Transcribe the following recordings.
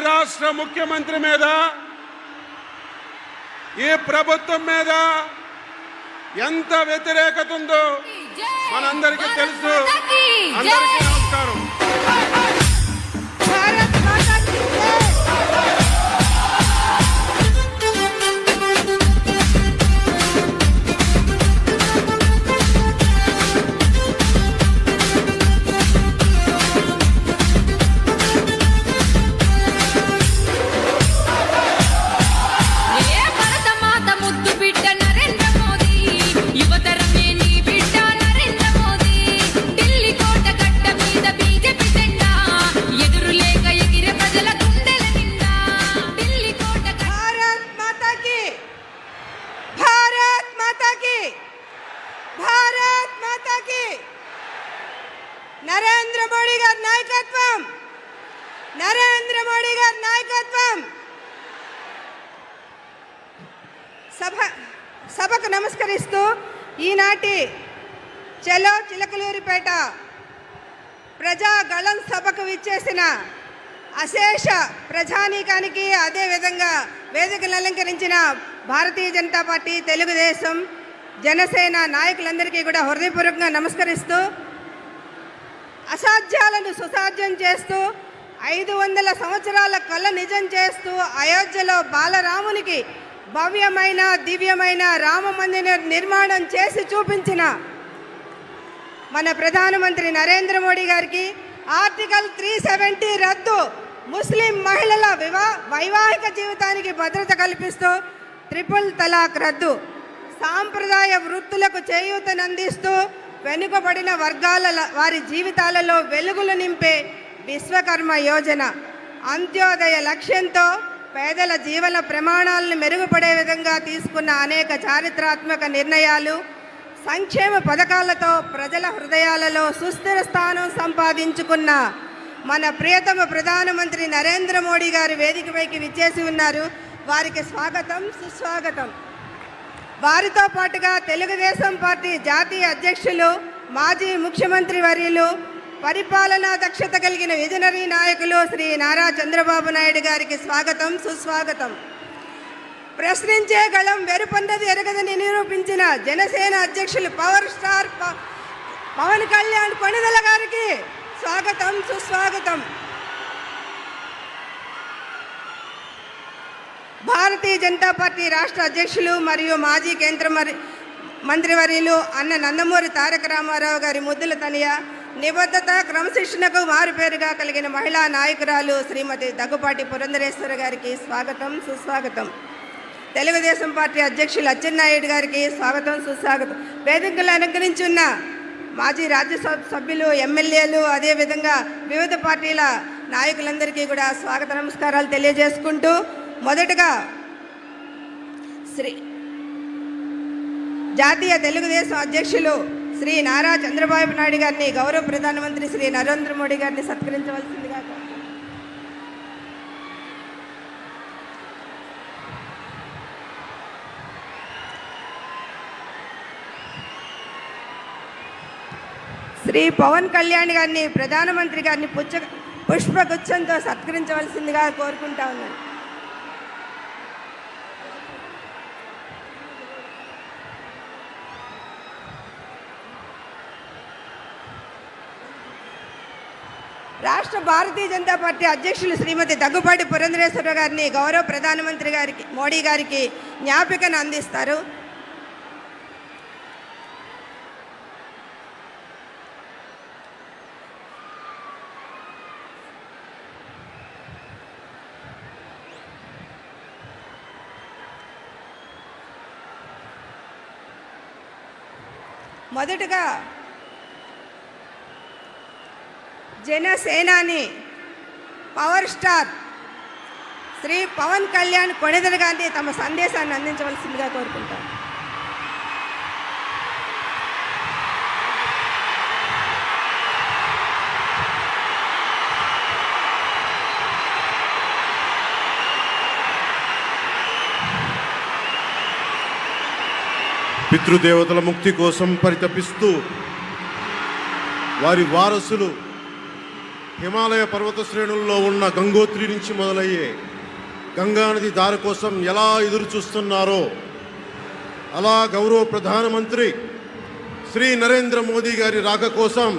రాష్ట్ర ముఖ్యమంత్రి మీద ఈ ప్రభుత్వం మీద ఎంత వ్యతిరేకత ఉందో మనందరికీ తెలుసు. అందరికీ నమస్కారం. నరేంద్ర మోడీ గారి నాయకత్వం, నరేంద్ర మోడీ గారి నాయకత్వం. సభకు నమస్కరిస్తూ ఈనాటి చలో చిలకలూరిపేట ప్రజాగళం సభకు విచ్చేసిన అశేష ప్రజానీకానికి, అదేవిధంగా వేదికలు అలంకరించిన భారతీయ జనతా పార్టీ, తెలుగుదేశం, జనసేన నాయకులందరికీ కూడా హృదయపూర్వకంగా నమస్కరిస్తూ, అసాధ్యాలను సుసాధ్యం చేస్తూ 500 సంవత్సరాల కళ నిజం చేస్తూ అయోధ్యలో బాలరామునికి భవ్యమైన దివ్యమైన రామ మందిర నిర్మాణం చేసి చూపించిన మన ప్రధానమంత్రి నరేంద్ర మోడీ గారికి ఆర్టికల్ 370 రద్దు, ముస్లిం మహిళల వైవాహిక జీవితానికి భద్రత కల్పిస్తూ ట్రిపుల్ తలాక్ రద్దు, సాంప్రదాయ వృత్తులకు చేయూతనందిస్తూ వెనుకబడిన వర్గాల వారి జీవితాలలో వెలుగులు నింపే విశ్వకర్మ యోజన, అంత్యోదయ లక్ష్యంతో పేదల జీవన ప్రమాణాలను మెరుగుపడే విధంగా తీసుకున్న అనేక చారిత్రాత్మక నిర్ణయాలు, సంక్షేమ పథకాలతో ప్రజల హృదయాలలో సుస్థిర స్థానం సంపాదించుకున్న మన ప్రియతమ ప్రధానమంత్రి నరేంద్ర మోడీ గారు వేదికపైకి విచ్చేసి ఉన్నారు. వారికి స్వాగతం, సుస్వాగతం. వారితో పాటుగా తెలుగుదేశం పార్టీ జాతీయ అధ్యక్షులు, మాజీ ముఖ్యమంత్రి వర్యులు, పరిపాలనా దక్షత కలిగిన విజనరీ నాయకులు శ్రీ నారా చంద్రబాబు నాయుడు గారికి స్వాగతం, సుస్వాగతం. ప్రశ్నించే గళం వెరుపన్నది ఎరగదని నిరూపించిన జనసేన అధ్యక్షులు పవర్ స్టార్ పవన్ కళ్యాణ్ కొణిదెల గారికి స్వాగతం, సుస్వాగతం. భారతీయ జనతా పార్టీ రాష్ట్ర అధ్యక్షులు మరియు మాజీ కేంద్ర మంత్రివర్యులు అన్న నందమూరి తారక రామారావు గారి ముద్దుల తనయ, నిబద్ధత క్రమశిక్షణకు మారుపేరుగా కలిగిన మహిళా నాయకురాలు శ్రీమతి దగ్గుపాటి పురంధరేశ్వర గారికి స్వాగతం, సుస్వాగతం. తెలుగుదేశం పార్టీ అధ్యక్షులు అచ్చెన్నాయుడు గారికి స్వాగతం, సుస్వాగతం. వేదికలు అలంకరించి ఉన్న మాజీ రాజ్యసభ సభ్యులు, ఎమ్మెల్యేలు, అదేవిధంగా వివిధ పార్టీల నాయకులందరికీ కూడా స్వాగత నమస్కారాలు తెలియజేసుకుంటూ, మొదటగా జాతీయ తెలుగుదేశం అధ్యక్షులు శ్రీ నారా చంద్రబాబు నాయుడు గారిని, గౌరవ ప్రధానమంత్రి శ్రీ నరేంద్ర మోడీ గారిని సత్కరించవలసిందిగా. శ్రీ పవన్ కళ్యాణ్ గారిని, ప్రధానమంత్రి గారిని పుష్పగుచ్చంతో సత్కరించవలసిందిగా కోరుకుంటా ఉన్నాను. రాష్ట్ర భారతీయ జనతా పార్టీ అధ్యక్షులు శ్రీమతి దగ్గుపాటి పురంధరేశ్వర గారిని గౌరవ ప్రధానమంత్రి గారికి, మోడీ గారికి జ్ఞాపికను అందిస్తారు. మొదటగా జనసేనాని పవర్ స్టార్ శ్రీ పవన్ కళ్యాణ్ కొణిదెల గారిని తమ సందేశాన్ని అందించవలసిందిగా కోరుకుంటారు. పితృదేవతల ముక్తి కోసం పరితపిస్తూ వారి వారసులు హిమాలయ పర్వత శ్రేణుల్లో ఉన్న గంగోత్రి నుంచి మొదలయ్యే గంగానది దారి కోసం ఎలా ఎదురు చూస్తున్నారో అలా గౌరవ ప్రధానమంత్రి శ్రీ నరేంద్ర మోదీ గారి రాక కోసం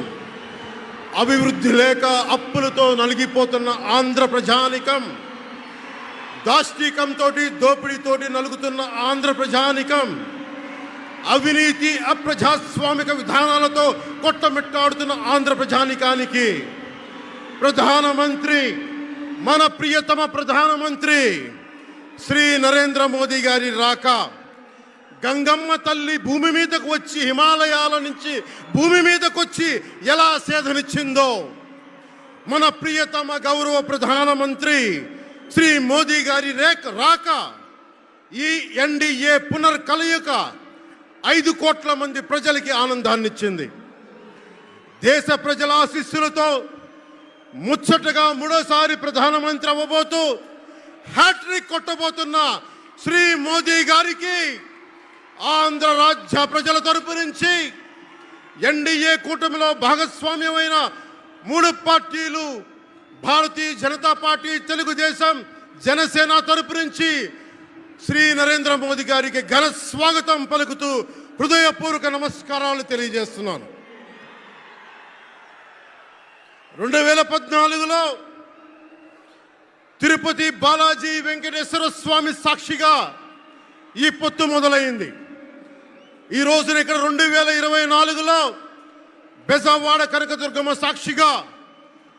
అభివృద్ధి లేక అప్పులతో నలిగిపోతున్న ఆంధ్ర ప్రజానికం, దాష్టీకంతో దోపిడీతోటి నలుగుతున్న ఆంధ్ర ప్రజానికం, అవినీతి అప్రజాస్వామిక విధానాలతో కొట్టమిట్టాడుతున్న ఆంధ్ర ప్రజానికానికి ప్రధానమంత్రి, మన ప్రియతమ ప్రధానమంత్రి శ్రీ నరేంద్ర మోదీ గారి రాక, గంగమ్మ తల్లి భూమి మీదకు వచ్చి హిమాలయాల నుంచి భూమి మీదకు వచ్చి ఎలా సేధనిచ్చిందో, మన ప్రియతమ గౌరవ ప్రధానమంత్రి శ్రీ మోదీ గారి రాక ఈ ఎన్డీఏ పునర్కలయిక 5 కోట్ల మంది ప్రజలకి ఆనందాన్నిచ్చింది. దేశ ప్రజల ఆశీస్సులతో ముచ్చటగా 3వసారి ప్రధానమంత్రి అవ్వబోతూ హ్యాట్రిక్ కొట్టబోతున్న శ్రీ మోదీ గారికి ఆంధ్ర రాజ్య ప్రజల తరపు నుంచి, ఎన్డీఏ కూటమిలో భాగస్వామ్యమైన 3 పార్టీలు భారతీయ జనతా పార్టీ, తెలుగుదేశం, జనసేన తరపు నుంచి శ్రీ నరేంద్ర మోదీ గారికి ఘన స్వాగతం పలుకుతూ హృదయపూర్వక నమస్కారాలు తెలియజేస్తున్నాను. 2014లో తిరుపతి బాలాజీ వెంకటేశ్వర స్వామి సాక్షిగా ఈ పొత్తు మొదలైంది. ఈ రోజున ఇక్కడ 2024లో బెజవాడ కనకదుర్గమ్మ సాక్షిగా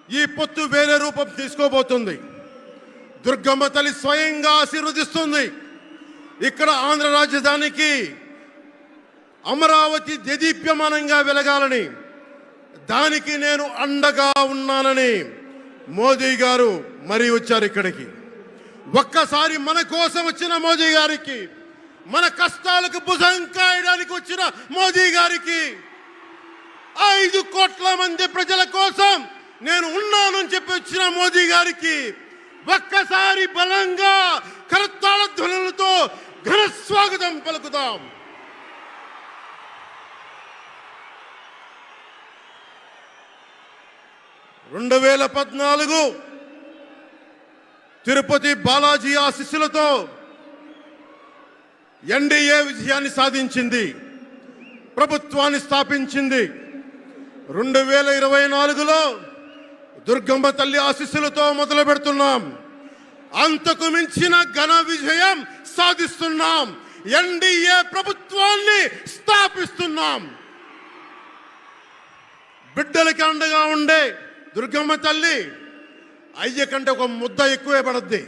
ఈ పొత్తు వేరే రూపం తీసుకోబోతుంది. దుర్గమ్మ తల్లి స్వయంగా ఆశీర్వదిస్తుంది. ఇక్కడ ఆంధ్ర రాజధానికి అమరావతి దేదీప్యమానంగా వెలగాలని, దానికి నేను అండగా ఉన్నానని మోదీ గారు మరీ వచ్చారు ఇక్కడికి. ఒక్కసారి మన కోసం వచ్చిన మోదీ గారికి, మన కష్టాలకు భుజం కాయడానికి వచ్చిన మోదీ గారికి, 5 కోట్ల మంది ప్రజల కోసం నేను ఉన్నానని చెప్పి వచ్చిన మోదీ గారికి ఒక్కసారి బలంగా కరతాళ ధ్వనులతో ఘన స్వాగతం పలుకుదాం. రెండు 2014 తిరుపతి బాలాజీ ఆశీస్సులతో ఎన్డీఏ విజయాన్ని సాధించింది, ప్రభుత్వాన్ని స్థాపించింది. 2024లో దుర్గమ్మ తల్లి ఆశీస్సులతో మొదలు పెడుతున్నాం. అంతకు మించిన ఘన విజయం సాధిస్తున్నాం. ఎన్డీఏ ప్రభుత్వాన్ని స్థాపిస్తున్నాం. బిడ్డలకి అండగా ఉండే దుర్గమ్మ తల్లి అయ్య కంటే ఒక ముద్ద ఎక్కువే పడద్ది.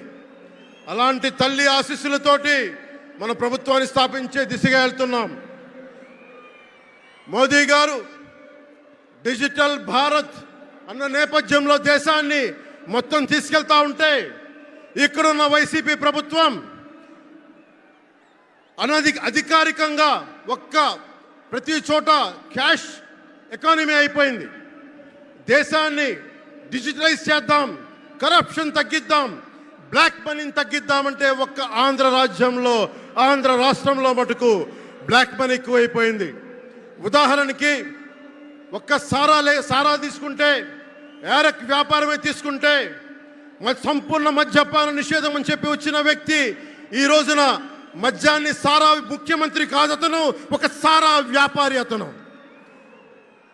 అలాంటి తల్లి ఆశీస్సులతోటి మన ప్రభుత్వాన్ని స్థాపించే దిశగా వెళ్తున్నాం. మోదీ గారు డిజిటల్ భారత్ అన్న నేపథ్యంలో దేశాన్ని మొత్తం తీసుకెళ్తా ఉంటే, ఇక్కడున్న వైసీపీ ప్రభుత్వం అధికారికంగా ప్రతి చోట క్యాష్ ఎకానమీ అయిపోయింది. దేశాన్ని డిజిటలైజ్ చేద్దాం, కరప్షన్ తగ్గిద్దాం, బ్లాక్ మనీని తగ్గిద్దామంటే ఆంధ్ర రాజ్యంలో, ఆంధ్ర రాష్ట్రంలో మటుకు బ్లాక్ మనీ ఎక్కువైపోయింది. ఉదాహరణకి సారా తీసుకుంటే, ఏరక్ వ్యాపారమే తీసుకుంటే, సంపూర్ణ మద్యపాన నిషేధం అని చెప్పి వచ్చిన వ్యక్తి ఈ రోజున మద్యాన్ని సారా ముఖ్యమంత్రి కాదు, అతను ఒక సారా వ్యాపారి. అతను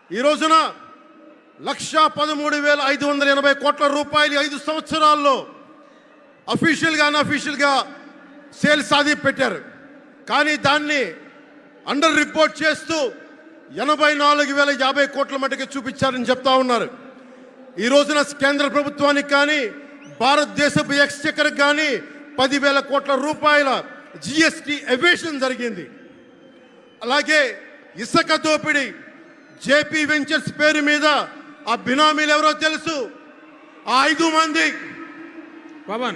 ఈ రోజున 1,13,580 కోట్ల రూపాయలు 5 సంవత్సరాల్లో అఫీషియల్గా అన్అఫీషియల్గా సేల్స్ అది పెట్టారు. కానీ దాన్ని అండర్ రిపోర్ట్ చేస్తూ 84,050 కోట్ల మటుకు చూపించారని చెప్తా ఉన్నారు. ఈ రోజున కేంద్ర ప్రభుత్వానికి కానీ భారతదేశపు ఎక్స్చెక్కర్కి కానీ 10,000 కోట్ల రూపాయల జిఎస్టీ ఎవేషన్ జరిగింది. అలాగే ఇసుక దోపిడీ, జేపీ వెంచర్స్ పేరు మీద ఆ బినామీలు ఎవరో తెలుసు, ఆ 5 మంది. पवन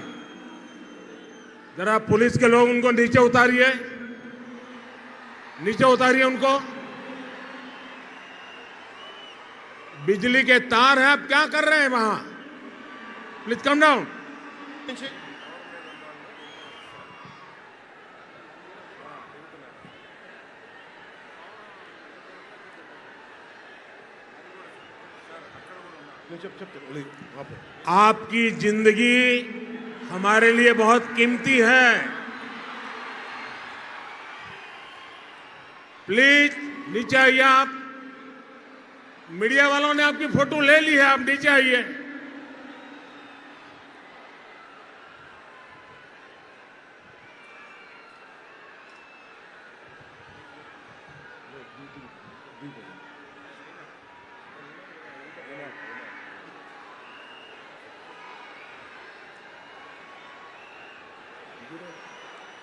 जरा पुलिस के लोग उनको नीचे उतारिए, नीचे उतारिए उनको। बिजली के तार हैं, आप क्या कर रहे हैं वहां? Please come down. आपकी जिंदगी हमारे लिए बहुत कीमती है। प्लीज नीचे आइए। आप मीडिया वालों ने आपकी फोटो ले ली है, आप नीचे आइए।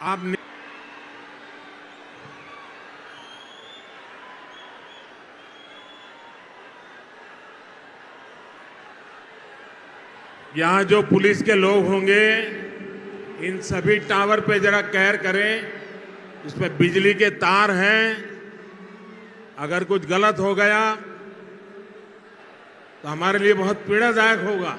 आप यहाँ जो पुलिस के लोग होंगे इन सभी टावर पे जरा कहर करें। इसमें बिजली के तार हैं, अगर कुछ गलत हो गया तो हमारे लिए बहुत पीड़ादायक होगा।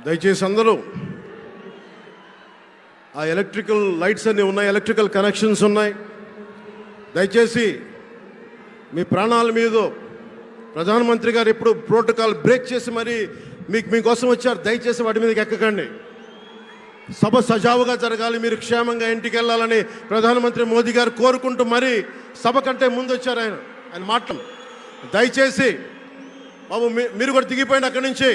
దయచేసి అందరూ ఆ ఎలక్ట్రికల్ లైట్స్ అన్నీ ఉన్నాయి, ఎలక్ట్రికల్ కనెక్షన్స్ ఉన్నాయి. దయచేసి మీ ప్రాణాల మీద ప్రధానమంత్రి గారు ఎప్పుడు ప్రోటోకాల్ బ్రేక్ చేసి మరి మీకోసం వచ్చారు. దయచేసి వాటి మీదకి ఎక్కకండి. సభ సజావుగా జరగాలి, మీరు క్షేమంగా ఇంటికి వెళ్ళాలని ప్రధానమంత్రి మోదీ గారు కోరుకుంటూ మరి సభ కంటే ముందు వచ్చారు ఆయన మాటలు. దయచేసి బాబు మీరు కూడా దిగిపోయింది అక్కడి నుంచి,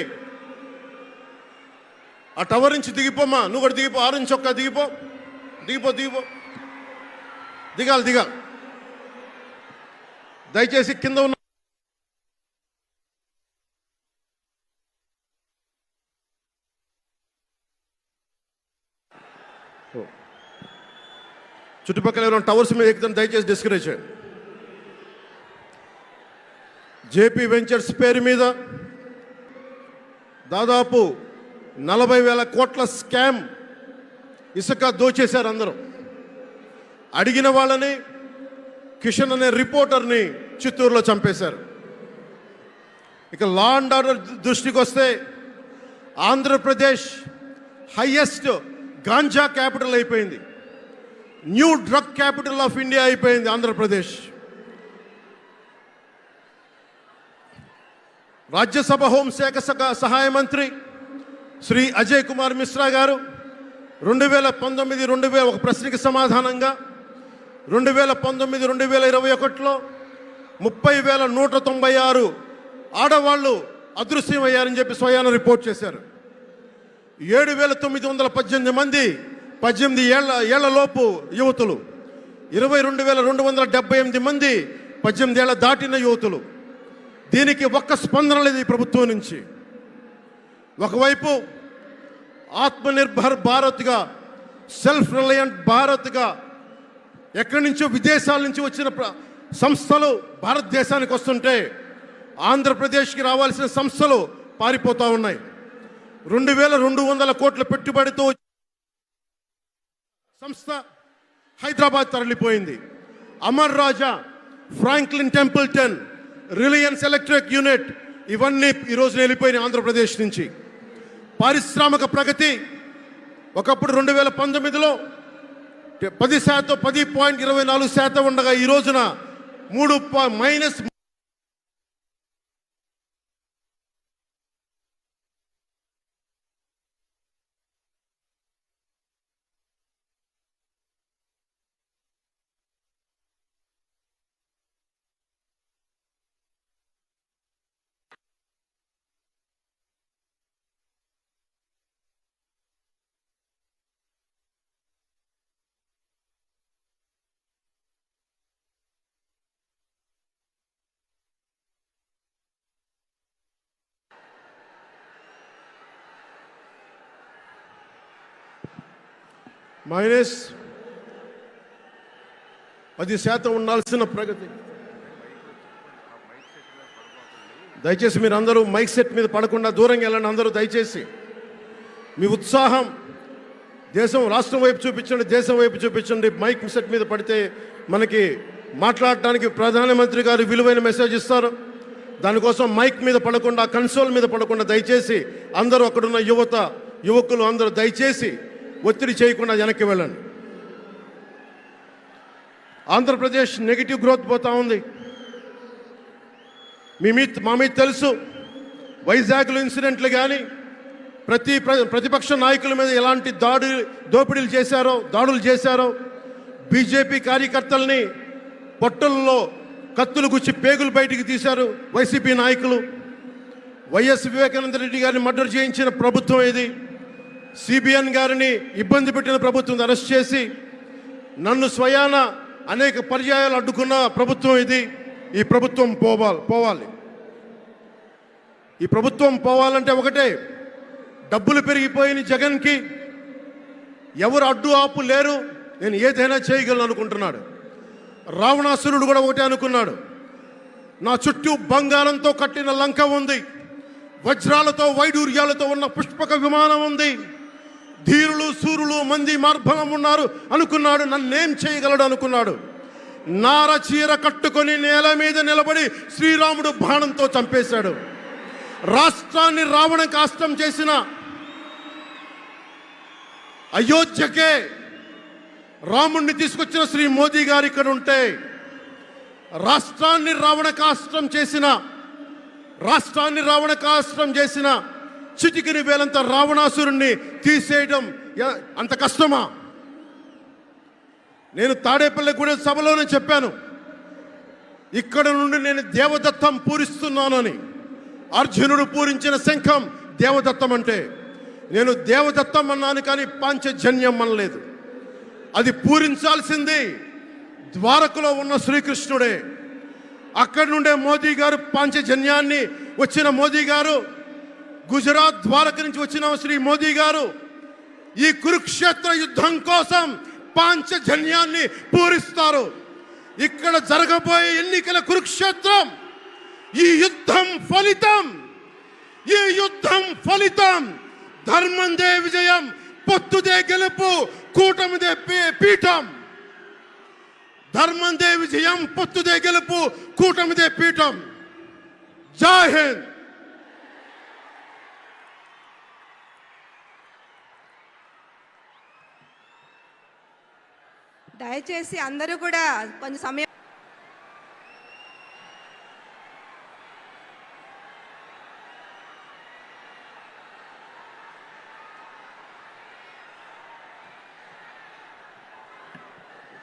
ఆ టవర్ నుంచి దిగిపోమ్మా. నువ్వు కూడా దిగిపో, ఆరెంజ్ చొక్కా దిగిపో, దిగిపో దిగిపో దిగాలి. దయచేసి కింద ఉన్న చుట్టుపక్కల ఎవరైనా టవర్స్ మీద ఎక్కుతాను దయచేసి డిస్కరేజ్ చేయండి. జేపీ వెంచర్స్ పేరు మీద దాదాపు 40,000 కోట్ల స్కామ్ ఇసుక దోచేశారు అందరూ. అడిగిన వాళ్ళని కిషన్ అనే రిపోర్టర్ని చిత్తూరులో చంపేశారు. ఇక లా అండ్ ఆర్డర్ దృష్టికి వస్తే ఆంధ్రప్రదేశ్ హైయెస్ట్ గాంజా క్యాపిటల్ అయిపోయింది. New drug capital of India అయిపోయింది ఆంధ్రప్రదేశ్. రాజ్యసభ హోంశాఖ సహాయ మంత్రి శ్రీ అజయ్ కుమార్ మిశ్రా గారు 2019 ఒక ప్రశ్నకి సమాధానంగా 2019-2021లో 30,196 ఆడవాళ్ళు అదృశ్యమయ్యారని చెప్పి స్వయాన రిపోర్ట్ చేశారు. 7,918 మంది 18 ఏళ్లలోపు యువతులు, 22,278 మంది 18 ఏళ్ల దాటిన యువతులు. దీనికి ఒక్క స్పందన లేదు ఈ ప్రభుత్వం నుంచి. ఒకవైపు ఆత్మనిర్భర్ భారత్గా, సెల్ఫ్ రిలయంట్ భారత్గా ఎక్కడి నుంచో విదేశాల నుంచి వచ్చిన సంస్థలు భారతదేశానికి వస్తుంటే ఆంధ్రప్రదేశ్కి రావాల్సిన సంస్థలు పారిపోతూ ఉన్నాయి. 2,200 కోట్ల పెట్టుబడితో సంస్థ హైదరాబాద్ తరలిపోయింది. Amar Raja, Franklin Templeton, Reliance electric unit ఇవన్నీ ఈరోజు వెళ్ళిపోయినాయి ఆంధ్రప్రదేశ్ నుంచి. పారిశ్రామిక ప్రగతి ఒకప్పుడు 2019లో 10%, 10.24% ఉండగా ఈ రోజున -. -10% ఉండాల్సిన ప్రగతి. దయచేసి మీరు అందరూ మైక్ సెట్ మీద పడకుండా దూరంగా వెళ్ళండి. అందరూ దయచేసి మీ ఉత్సాహం రాష్ట్రం వైపు చూపించండి, దేశం వైపు చూపించండి. మైక్ సెట్ మీద పడితే మనకి మాట్లాడటానికి ప్రధానమంత్రి గారు విలువైన మెసేజ్ ఇస్తారు. దానికోసం మైక్ మీద పడకుండా, కన్సోల్ మీద పడకుండా దయచేసి అందరూ అక్కడున్న యువకులు అందరూ దయచేసి ఒత్తిడి చేయకుండా వెనక్కి వెళ్ళండి. ఆంధ్రప్రదేశ్ నెగిటివ్ గ్రోత్ పోతా ఉంది. మా మీద తెలుసు, వైజాగ్లో ఇన్సిడెంట్లు కానీ ప్రతిపక్ష నాయకుల మీద ఎలాంటి దాడులు చేశారో, బీజేపీ కార్యకర్తల్ని పొట్టల్లో కత్తులు గుచ్చి పేగులు బయటికి తీశారు వైసీపీ నాయకులు. వైఎస్ వివేకానంద రెడ్డి గారిని మర్డర్ చేయించిన ప్రభుత్వం ఇది. సిబిఎన్ గారిని ఇబ్బంది పెట్టిన ప్రభుత్వం అరెస్ట్ చేసి నన్ను స్వయాన అనేక పర్యాయాలు అడ్డుకున్న ప్రభుత్వం ఇది. ఈ ప్రభుత్వం పోవాలి. ఈ ప్రభుత్వం పోవాలంటే ఒకటే, డబ్బులు పెరిగిపోయిన జగన్కి ఎవరు అడ్డు ఆపు లేరు, నేను ఏదైనా చేయగలను అనుకుంటున్నాడు. రావణాసురుడు కూడా ఒకటే అనుకున్నాడు, నా చుట్టూ బంగారంతో కట్టిన లంక ఉంది, వజ్రాలతో వైడూర్యాలతో ఉన్న పుష్పక విమానం ఉంది, ధీరులు సూరులు మంది మార్బలం ఉన్నారు అనుకున్నాడు. నన్నేం చేయగలడు అనుకున్నాడు. నార చీర కట్టుకొని నేల మీద నిలబడి శ్రీరాముడు బాణంతో చంపేశాడు. రాష్ట్రాన్ని రావణ కాష్టం చేసిన అయోధ్యకే రాముణ్ణి తీసుకొచ్చిన శ్రీ మోదీ గారు ఇక్కడ ఉంటే, రాష్ట్రాన్ని రావణ కాష్టం చేసిన చిటికిని వేలంత రావణాసురుణ్ణి తీసేయడం అంత కష్టమా? నేను తాడేపల్లిగూడెం సభలోనే చెప్పాను, ఇక్కడ నుండి నేను దేవదత్తం పూరిస్తున్నానని. అర్జునుడు పూరించిన శంఖం దేవదత్తం అంటే, నేను దేవదత్తం అన్నాను కానీ పాంచజన్యం అనలేదు. అది పూరించాల్సింది ద్వారకలో ఉన్న శ్రీకృష్ణుడే. అక్కడి నుండే మోదీ గారు పాంచజన్యాన్ని వచ్చిన మోదీ గారు, గుజరాత్ ద్వారక నుంచి వచ్చిన శ్రీ మోదీ గారు ఈ కురుక్షేత్ర యుద్ధం కోసం పాంచజన్యాన్ని పూరిస్తారు. ఇక్కడ జరగబోయే ఎన్నికల కురుక్షేత్రం, ఈ యుద్ధం ఫలితం ధర్మందే విజయం, పొత్తుదే గెలుపు, కూటమిదే పీఠం. ధర్మందే విజయం, పొత్తుదే గెలుపు, కూటమిదే పీఠం. జై హింద్. దయచేసి అందరూ కూడా కొంచెం సమయం.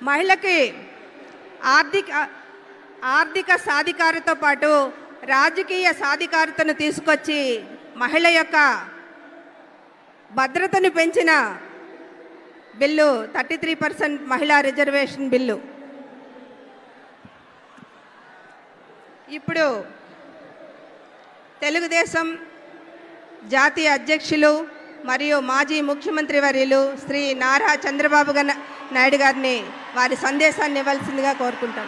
మహిళకి ఆర్థిక సాధికారతతో పాటు రాజకీయ సాధికారతను తీసుకొచ్చి మహిళ యొక్క భద్రతను పెంచిన బిల్లు 33% మహిళా రిజర్వేషన్ బిల్లు. ఇప్పుడు తెలుగుదేశం జాతీయ అధ్యక్షులు మరియు మాజీ ముఖ్యమంత్రి వర్యులు శ్రీ నారా చంద్రబాబు నాయుడు గారిని వారి సందేశాన్ని ఇవ్వాల్సిందిగా కోరుకుంటాం.